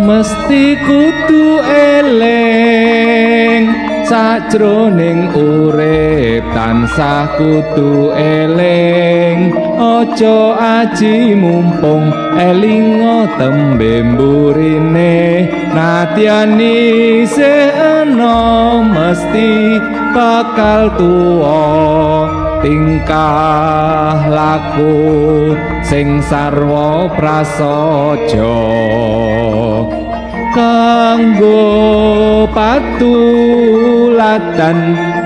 mesti kudu eling sajroning urip tansah kudu eling aja aji mumpung elinga tembe mburine natyani sena mesti bakal tuwa tingkah laku sing sarwa prasaja kanggo patuladan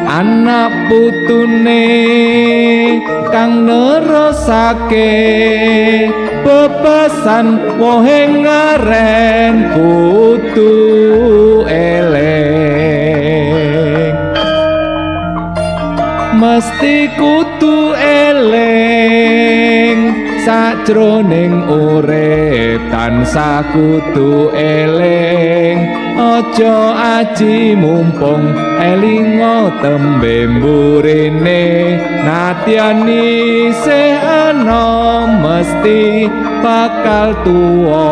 anak putune kang nerosake bebasan wohe ngaren kudu eling mesti kudu eling sajroning urip tansah kudu eling aja aji mumpung elinga tembe mburine natyani sehana mesti bakal tuwa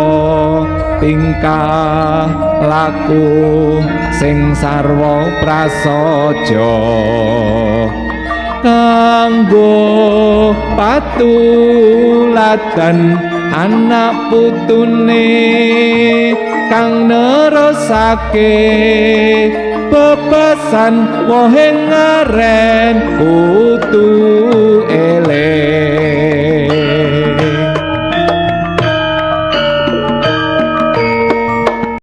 tingkah laku sing sarwa prasaja kanggo patuladan anak putune kang nerosake bebasan wohe ngaren kudu eling